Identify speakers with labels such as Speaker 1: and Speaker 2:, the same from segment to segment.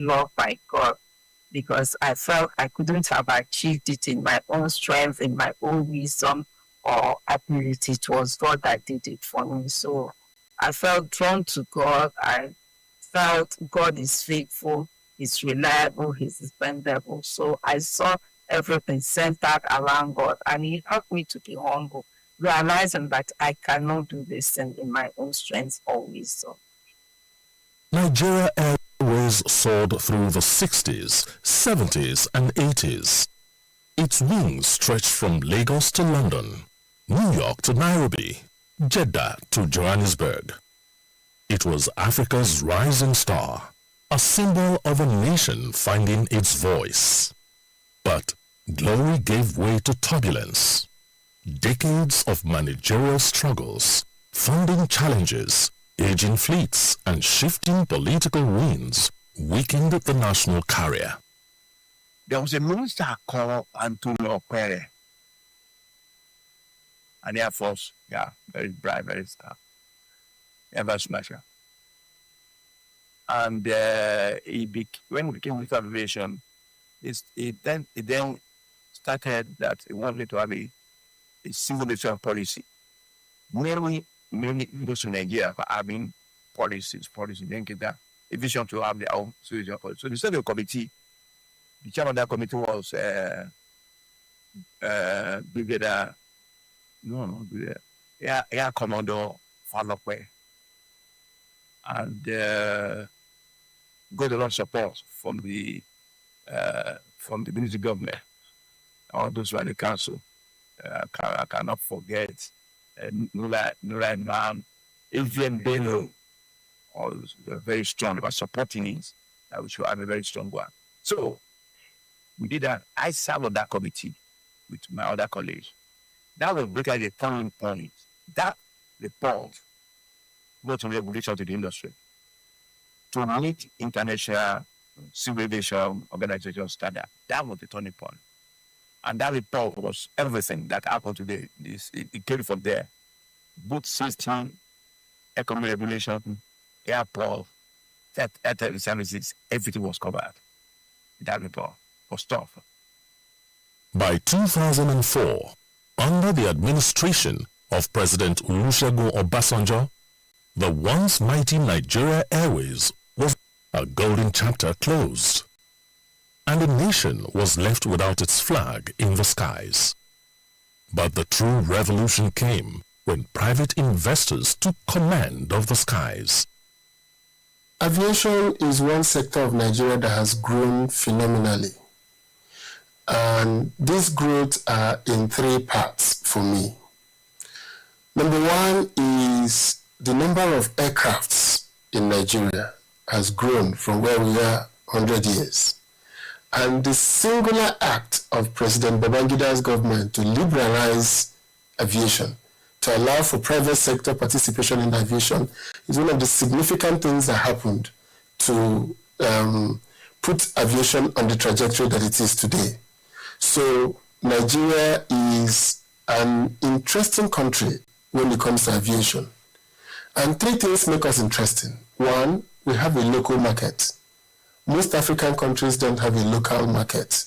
Speaker 1: loved by God because I felt I couldn't have achieved it in my own strength, in my own wisdom or ability. It was God that did it for me. So I felt drawn to God. I felt God is faithful, He's reliable, He's dependable. So I saw everything centered around God, and He helped me to be humble, realizing that I cannot do this thing in my own strength or wisdom.
Speaker 2: Nigeria Airways soared through the 60s, 70s, and 80s. Its wings stretched from Lagos to London, New York to Nairobi, Jeddah to Johannesburg. It was Africa's rising star, a symbol of a nation finding its voice. But glory gave way to turbulence. Decades of managerial struggles, funding challenges, aging fleets, and shifting political winds weakened the national carrier.
Speaker 3: There was a minister called Antonio Pere, an Air Force, very bright, very star, ever smasher. And when he became Minister of Aviation, he then started that he wanted to have a single nation policy. Mainly goes to Nigeria for having policies, then get that aviation to have their own citizen policy. So they set a committee. The chairman of that committee was Brigadier Air Commodore Falokwe. And got a lot of support from the military government, all those who are the council. I cannot forget Nura Imam, Adrian Bello, all those were very strong. They were supporting it. We should have a very strong one. So we did that. I served on that committee with my other colleagues. That was basically the turning point. That report brought some regulation to the industry to meet international civil aviation organization standard. That was the turning point. And that report was everything that happened today. It came from there. Both system, economic regulation, airport, air services, everything was covered. That report was tough.
Speaker 2: By 2004, under the administration of President Olusegun Obasanjo, the once mighty Nigeria Airways was a golden chapter closed, and the nation was left without its flag in the skies. But the true revolution came when private investors took command of the skies.
Speaker 4: Aviation is one sector of Nigeria that has grown phenomenally. And this growth are in three parts for me. Number one is the number of aircrafts in Nigeria has grown from where we are 100 years. And the singular act of President Babangida's government to liberalize aviation, to allow for private sector participation in aviation, is one of the significant things that happened to put aviation on the trajectory that it is today. So Nigeria is an interesting country when it comes to aviation. And three things make us interesting. One, we have a local market. Most African countries don't have a local market.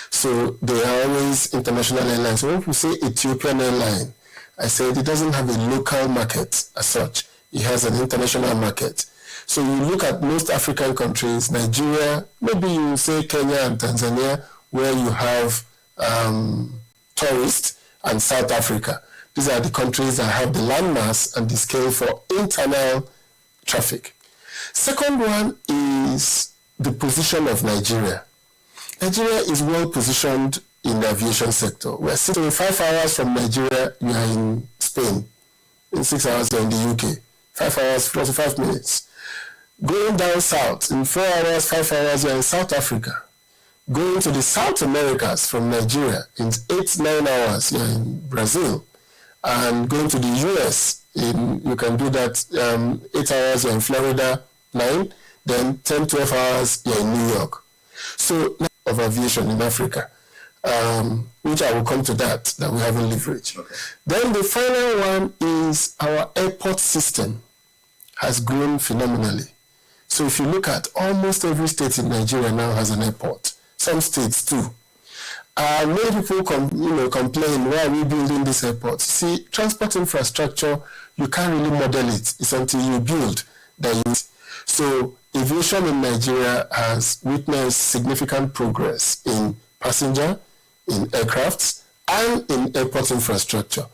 Speaker 4: So they are always international airlines. So when we say Ethiopian airline, I said it doesn't have a local market as such. It has an international market. So you look at most African countries, Nigeria, maybe you say Kenya and Tanzania, where you have tourists, and South Africa. These are the countries that have the landmass and the scale for internal traffic. Second one is the position of Nigeria. Nigeria is well positioned in the aviation sector. We're sitting 5 hours from Nigeria, you are in Spain. In 6 hours, you're in the UK. 5 hours, 45 minutes. Going down south, in 4 hours, 5 hours, you're in South Africa. Going to the South Americas from Nigeria, in 8-9 hours, you're in Brazil. And going to the US, you can do that 8 hours, you're in Florida, 9. Then 10-12 hours, you're in New York. So, of aviation in Africa, which I will come to that we haven't leveraged. Okay. Then the final one is our airport system has grown phenomenally. So if you look at almost every state in Nigeria now has an airport. Some states too. Many people complain, why are we building this airport? See, transport infrastructure, you can't really model it. It's until you build that you. So aviation in Nigeria has witnessed significant progress in passenger, in aircrafts, and in airport infrastructure.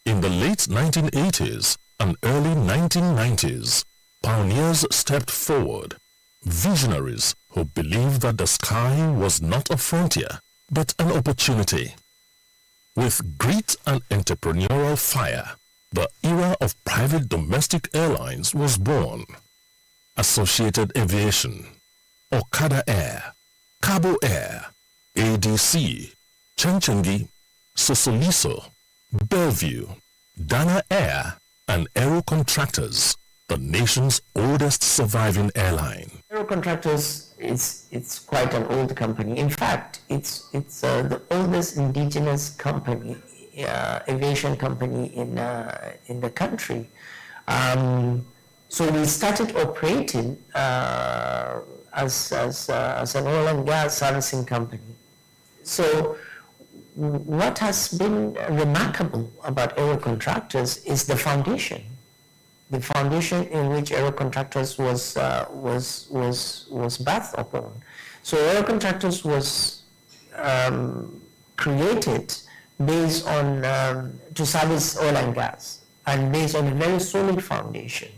Speaker 2: In the late 1980s and early 1990s, pioneers stepped forward, visionaries who believed that the sky was not a frontier, but an opportunity. With grit and entrepreneurial fire, the era of private domestic airlines was born. Associated Aviation, Okada Air, Cabo Air, ADC, Chanchangi, Sosoliso, Bellevue, Dana Air, and Aero Contractors, the nation's oldest surviving airline.
Speaker 1: Aero Contractors it's quite an old company. In fact, it's the oldest indigenous company, aviation company in the country. So we started operating as an oil and gas servicing company. So what has been remarkable about Aero Contractors is the foundation. The foundation in which Aero Contractors was birthed upon. So Aero Contractors was created based on to service oil and gas, and based on a very solid foundation.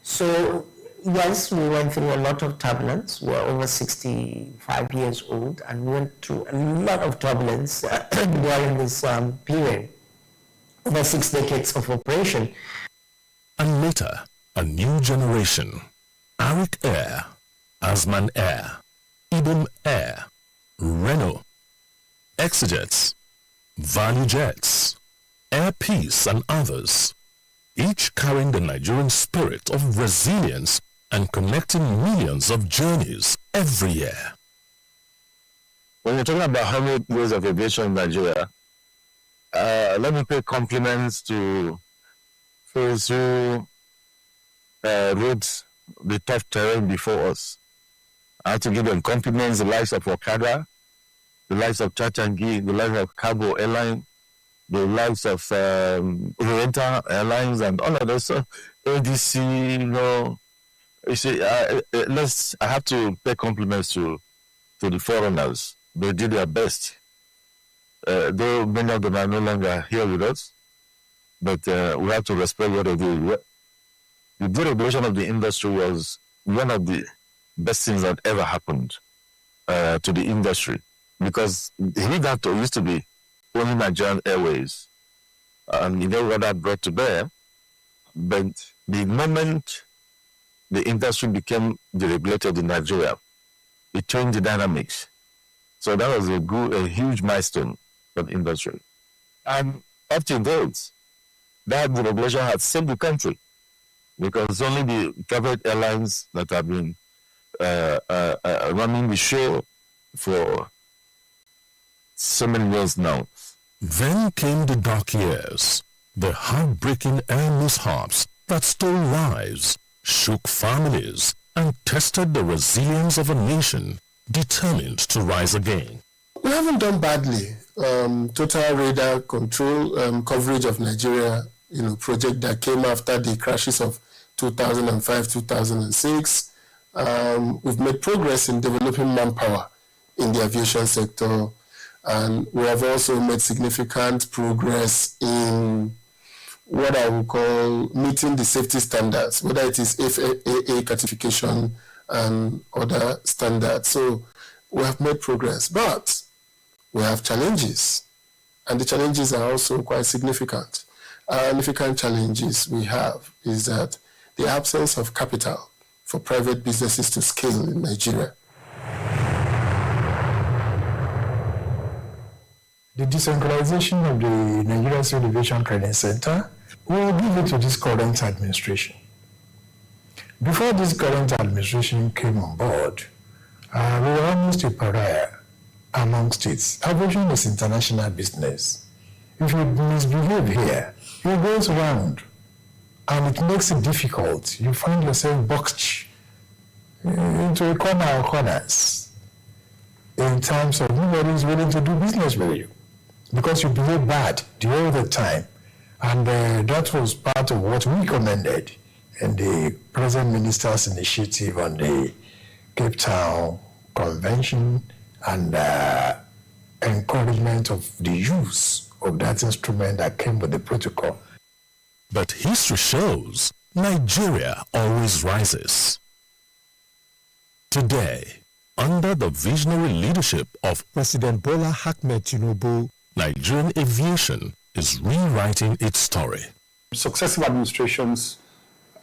Speaker 1: So yes, we went through a lot of turbulence. We're over 65 years old, and we went through a lot of turbulence during this period, over 6 decades of operation.
Speaker 2: And later, a new generation, Arik Air, Asman Air, Ibom Air, Renault, Exijets, Value Jets, Air Peace and others, each carrying the Nigerian spirit of resilience and connecting millions of journeys every year.
Speaker 3: When you're talking about 100 years of aviation in Nigeria, let me pay compliments to those who rode the tough terrain before us. I have to give them compliments, the likes of Okada, the likes of Chachangi, the likes of Cabo Airline, the likes of Oriental Airlines, and all of those. ADC, you see, I have to pay compliments to the foreigners. They did their best. Though many of them are no longer here with us, but we have to respect what they do. The deregulation of the industry was one of the best things that ever happened to the industry, because Higato used to be only Nigerian Airways, and you know what that brought to bear. But the moment the industry became deregulated in Nigeria, it changed the dynamics. So that was a huge milestone for the industry. And up to date, that deregulation has saved the country, because only the private airlines that have been running the show for so many years now.
Speaker 2: Then came the dark years, the heartbreaking air mishaps that stole lives, shook families, and tested the resilience of a nation determined to rise again.
Speaker 4: We haven't done badly. Total radar control coverage of Nigeria, project that came after the crashes of 2005, 2006. We've made progress in developing manpower in the aviation sector, and we have also made significant progress in what I would call meeting the safety standards, whether it is FAA certification and other standards. So we have made progress, but we have challenges, and the challenges are also quite significant. Significant challenges we have is that the absence of capital for private businesses to scale in Nigeria.
Speaker 5: The decentralization of the Nigeria Civil Aviation Training Center will give it to this current administration. Before this current administration came on board, we were almost a pariah among states. Aviation is international business. If you misbehave here, it goes around, and it makes it difficult. You find yourself boxed, into a corner or corners in terms of nobody is willing to do business with you because you behave bad the whole the time. And that was part of what we commended in the present minister's initiative on the Cape Town Convention and encouragement of the use of that instrument that came with the protocol.
Speaker 2: But history shows Nigeria always rises. Today, under the visionary leadership of
Speaker 6: President Bola Ahmed Tinubu,
Speaker 2: Nigerian aviation is rewriting its story.
Speaker 7: Successive administrations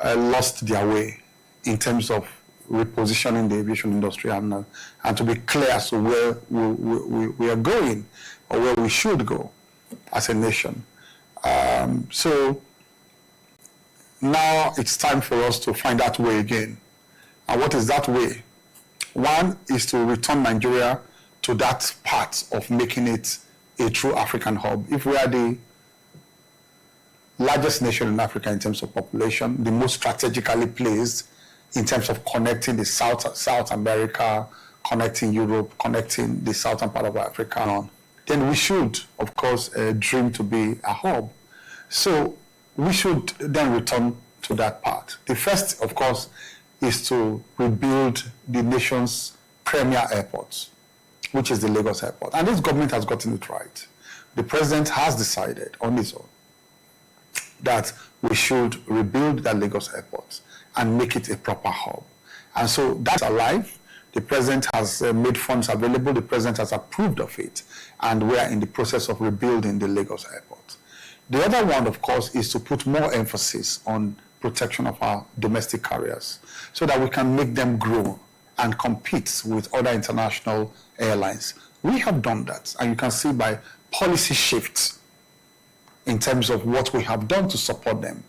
Speaker 7: lost their way in terms of repositioning the aviation industry and to be clear as to where we are going or where we should go as a nation. So now it's time for us to find that way again. And what is that way? One is to return Nigeria to that part of making it a true African hub. If we are the largest nation in Africa in terms of population, the most strategically placed in terms of connecting the South America, connecting Europe, connecting the southern part of Africa, then we should, of course, dream to be a hub. So we should then return to that part. The first, of course, is to rebuild the nation's premier airport, which is the Lagos Airport. And this government has gotten it right. The president has decided on his own that we should rebuild that Lagos Airport and make it a proper hub. And so that's alive. The president has made funds available. The president has approved of it. And we are in the process of rebuilding the Lagos Airport. The other one, of course, is to put more emphasis on protection of our domestic carriers so that we can make them grow and compete with other international airlines. We have done that, and you can see by policy shifts in terms of what we have done to support them.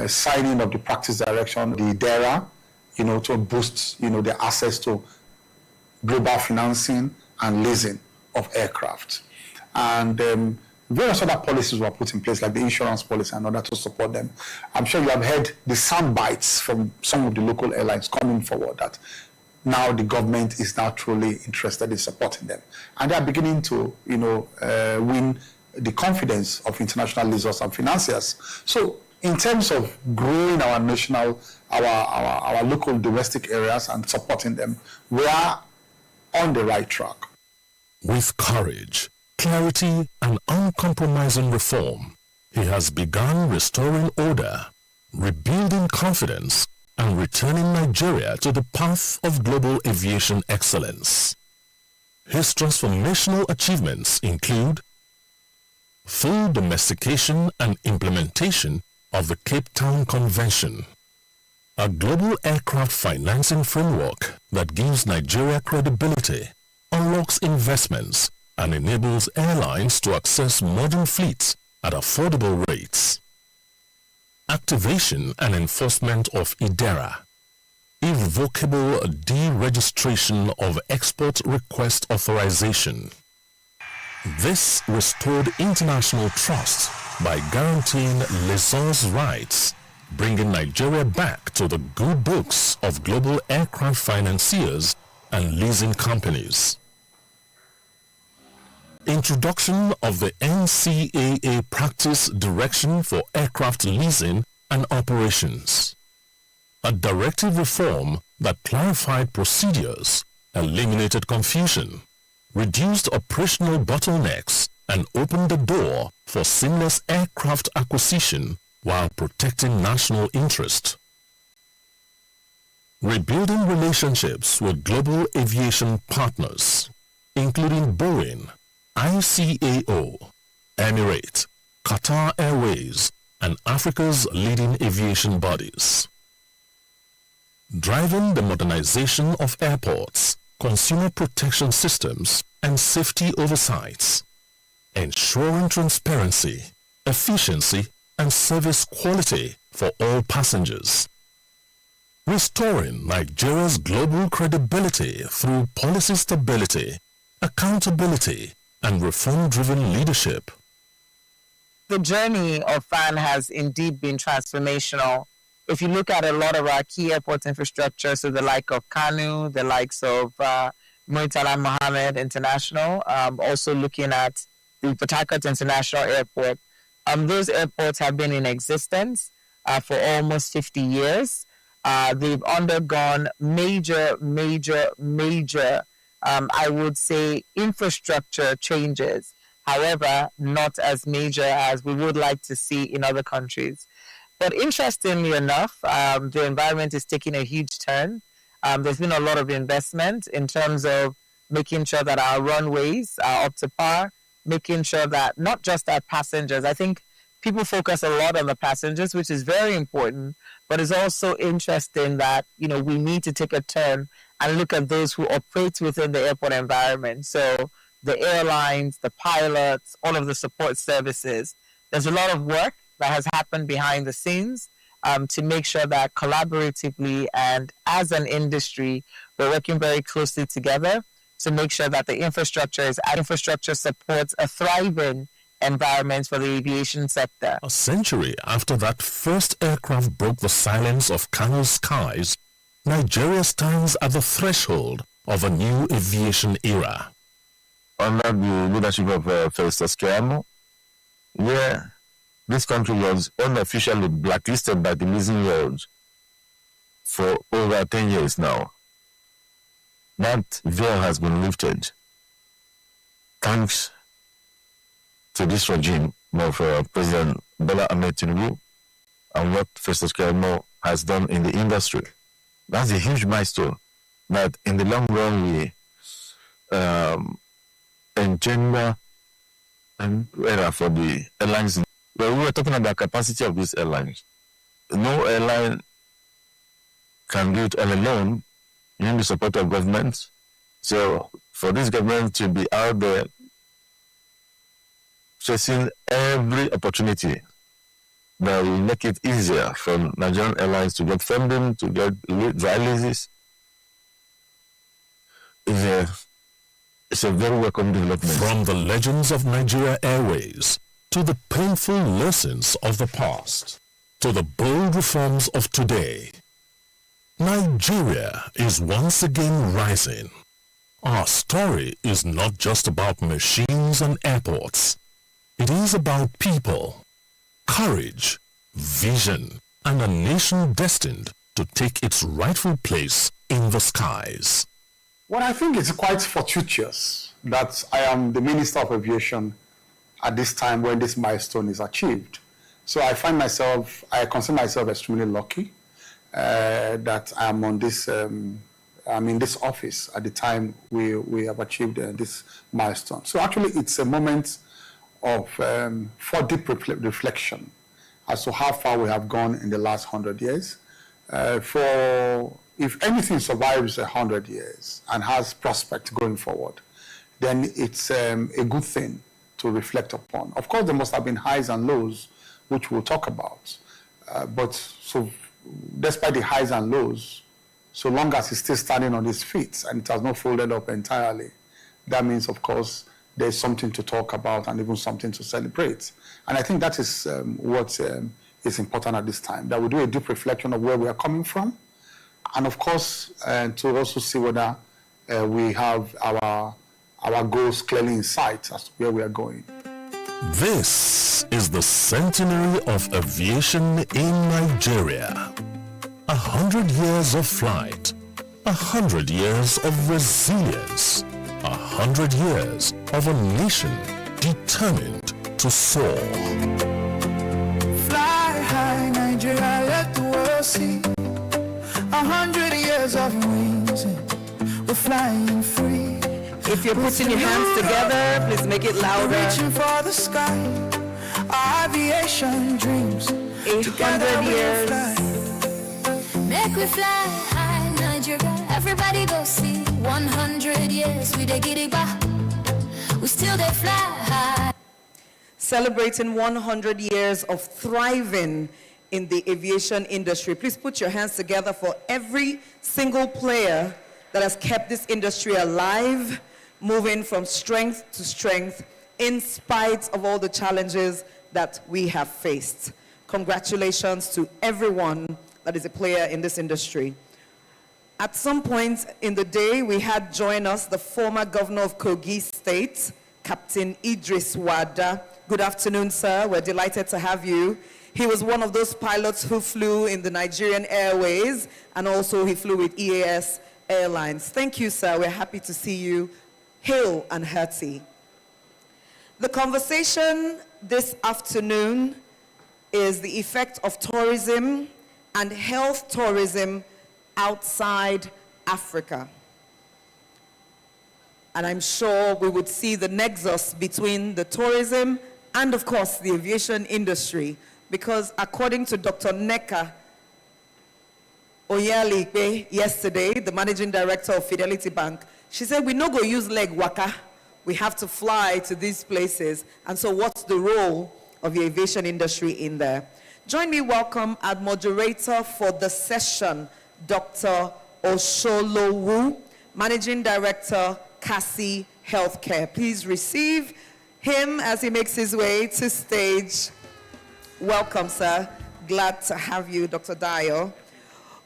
Speaker 7: Signing of the practice direction, the DERA, to boost, their access to global financing and leasing of aircraft. And various other policies were put in place, like the insurance policy and other to support them. I'm sure you have heard the sound bites from some of the local airlines coming forward that now the government is now truly interested in supporting them. And they are beginning to, win the confidence of international lessors and financiers. So in terms of growing our national, our local domestic areas and supporting them, we are on the right track.
Speaker 2: With courage, clarity, and uncompromising reform, he has begun restoring order, rebuilding confidence, and returning Nigeria to the path of global aviation excellence. His transformational achievements include full domestication and implementation of the Cape Town Convention, a global aircraft financing framework that gives Nigeria credibility, unlocks investments, and enables airlines to access modern fleets at affordable rates. Activation and enforcement of IDERA, irrevocable deregistration of export request authorization. This restored international trust by guaranteeing lessors' rights, bringing Nigeria back to the good books of global aircraft financiers and leasing companies. Introduction of the NCAA Practice Direction for Aircraft Leasing and Operations. A directive reform that clarified procedures, eliminated confusion, reduced operational bottlenecks, and opened the door for seamless aircraft acquisition while protecting national interest. Rebuilding relationships with global aviation partners, including Boeing, ICAO, Emirates, Qatar Airways, and Africa's leading aviation bodies. Driving the modernization of airports, consumer protection systems, and safety oversights. Ensuring transparency, efficiency, and service quality for all passengers. Restoring Nigeria's global credibility through policy stability, accountability, and reform-driven leadership.
Speaker 1: The journey of FAN has indeed been transformational. if you look at a lot of our key airport infrastructure, so the like of Kanu, the likes of Murtala Mohammed International, also looking at the Port Harcourt International Airport, those airports have been in existence for almost 50 years. They've undergone major, I would say, infrastructure changes. However, not as major as we would like to see in other countries. But interestingly enough, the environment is taking a huge turn. There's been a lot of investment in terms of making sure that our runways are up to par, making sure that not just our passengers, I think people focus a lot on the passengers, which is very important, but it's also interesting that, you know, we need to take a turn and look at those who operate within the airport environment. So the airlines, the pilots, all of the support services. There's a lot of work that has happened behind the scenes to make sure that collaboratively and as an industry, we're working very closely together to make sure that the infrastructure supports a thriving environment for the aviation sector.
Speaker 2: A century after that first aircraft broke the silence of Kano's skies, Nigeria stands at the threshold of a new aviation era.
Speaker 8: Under the leadership of Festus Keyamo, where this country was unofficially blacklisted by the leasing world for over 10 years now, that veil has been lifted. Thanks to this regime of President Bola Ahmed Tinubu and what Festus Keyamo has done in the industry. That's a huge milestone that in the long run we engender an era for the airlines. Well, we were talking about the capacity of these airlines. No airline can do it all alone. You need the support of government. So for this government to be out there chasing every opportunity that will make it easier for Nigerian airlines to get funding, to get dry leases, it's a very welcome development.
Speaker 2: From the legends of Nigeria Airways to the painful lessons of the past to the bold reforms of today, Nigeria is once again rising. Our story is not just about machines and airports. It is about people, courage, vision, and a nation destined to take its rightful place in the skies.
Speaker 7: Well, I think it's quite fortuitous that I am the Minister of Aviation at this time when this milestone is achieved. So I consider myself extremely lucky that I'm on this, I'm in this office at the time we have achieved this milestone. So actually it's a moment of for deep reflection as to how far we have gone in the last 100 years. If anything survives 100 years and has prospect going forward, then it's a good thing to reflect upon. Of course, there must have been highs and lows, which we'll talk about. But so, despite the highs and lows, so long as it's still standing on its feet and it has not folded up entirely, that means, of course, there's something to talk about and even something to celebrate. And I think that is what is important at this time, that we do a deep reflection of where we are coming from, and of course, to also see whether we have our goals clearly in sight as to where we are going.
Speaker 2: This is the centenary of aviation in Nigeria. 100 years of flight, 100 years of resilience, 100 years of a nation determined to soar.
Speaker 9: Fly high, Nigeria, let the world see. 100 years of wings, we're flying free.
Speaker 10: If you're putting your hands together, please make it louder.
Speaker 9: Reaching for the sky, our aviation dreams.
Speaker 10: 800 years.
Speaker 11: Make we fly high, Nigeria. Everybody go see. 100 years, we dey giddy ba. We still dey fly high.
Speaker 10: Celebrating 100 years of thriving in the aviation industry. Please put your hands together for every single player that has kept this industry alive, moving from strength to strength in spite of all the challenges that we have faced. Congratulations to everyone that is a player in this industry. At some point in the day, we had join us the former governor of Kogi State, Captain Idris Wada. Good afternoon, sir. We're delighted to have you. He was one of those pilots who flew in the Nigerian Airways, and also he flew with EAS Airlines. Thank you, sir. We're happy to see you. Hail and hearty. The conversation this afternoon is the effect of tourism and health tourism outside Africa. And I'm sure we would see the nexus between the tourism and, of course, the aviation industry, because according to Dr. Neka Oyalipe yesterday, the managing director of Fidelity Bank, she said, we no go use leg waka. We have to fly to these places. And so what's the role of the aviation industry in there? Join me, welcome our moderator for the session, Dr. Osholowu, Managing Director, Kasi Healthcare. Please receive him as he makes his way to stage. Welcome, sir. Glad to have you, Dr. Dio.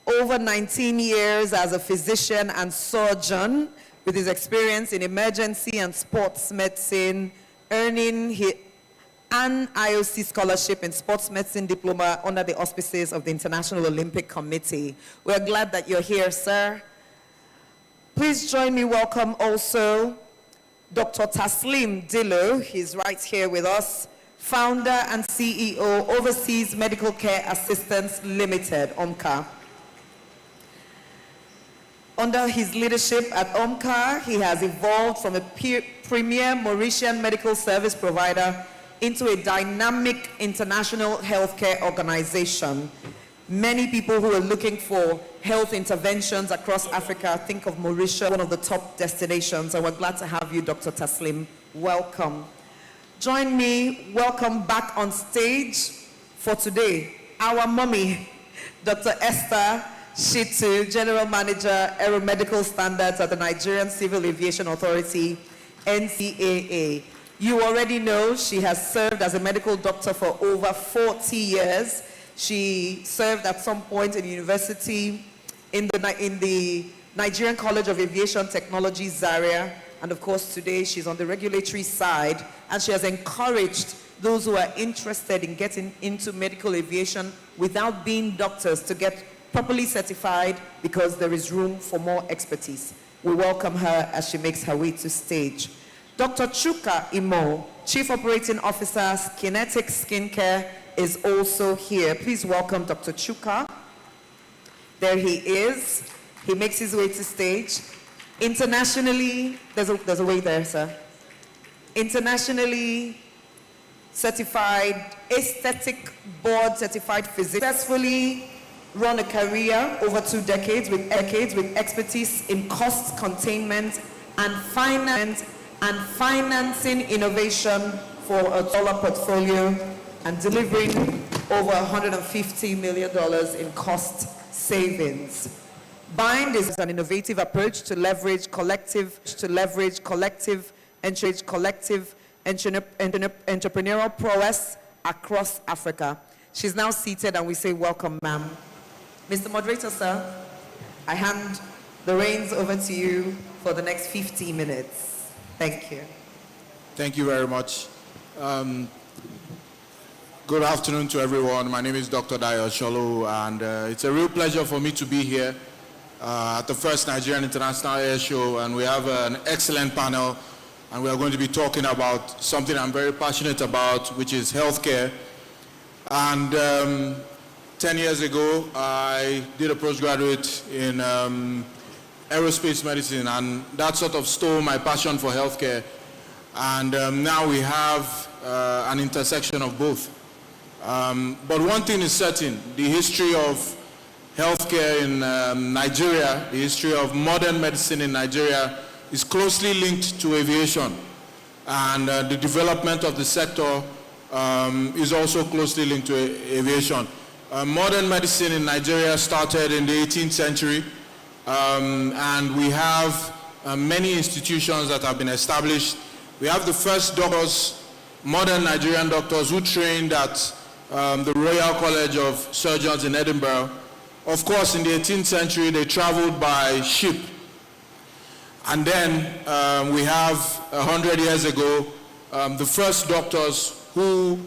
Speaker 10: Over 19 years as a physician and surgeon, with his experience in emergency and sports medicine, earning an IOC scholarship in sports medicine diploma under the auspices of the International Olympic Committee. We're glad that you're here, sir. Please join me, welcome also Dr. Taslim Dillo. He's right here with us, founder and CEO, Overseas Medical Care Assistance Limited, OMCA. Under his leadership at OMCA, he has evolved from a premier Mauritian medical service provider into a dynamic international healthcare organization. Many people who are looking for health interventions across Africa think of Mauritius, one of the top destinations, and we're glad to have you, Dr. Taslim. Welcome. Join me, welcome back on stage for today, our mommy, Dr. Esther Shitu, General Manager, Aeromedical Standards at the Nigerian Civil Aviation Authority, NCAA. You already know she has served as a medical doctor for over 40 years. She served at some point in university in the Nigerian College of Aviation Technology, Zaria. And of course, today she's on the regulatory side, and she has encouraged those who are interested in getting into medical aviation without being doctors to get properly certified, because there is room for more expertise. We welcome her as she makes her way to stage. Dr. Chuka Imo, Chief Operating Officer, Kinetic Skincare, is also here. Please welcome Dr. Chuka. There he is. He makes his way to stage. Internationally, there's a way there, sir. Internationally certified, aesthetic board certified physician, successfully run a career over 2 decades with expertise in cost containment and financing innovation for a dollar portfolio, and delivering over $150 million in cost savings. BIND is an innovative approach to leverage collective entrepreneurial prowess across Africa. She's now seated, and we say welcome, ma'am. Mr. Moderator, sir, I hand the reins over to you for the next 50 minutes. Thank you.
Speaker 12: Thank you very much. Good afternoon to everyone. My name is Dr. Dio Sholo, and it's a real pleasure for me to be here at the first Nigerian International Airshow, and we have an excellent panel, and we are going to be talking about something I'm very passionate about, which is healthcare. And 10 years ago, I did a postgraduate in aerospace medicine, and that sort of stole my passion for healthcare. And now we have an intersection of both. But one thing is certain: the history of healthcare in Nigeria, the history of modern medicine in Nigeria, is closely linked to aviation. And the development of the sector is also closely linked to aviation. Modern medicine in Nigeria started in the 18th century, and we have many institutions that have been established. We have the first doctors, modern Nigerian doctors, who trained at the Royal College of Surgeons in Edinburgh. Of course, in the 18th century, they traveled by ship. And then we have 100 years ago, the first doctors who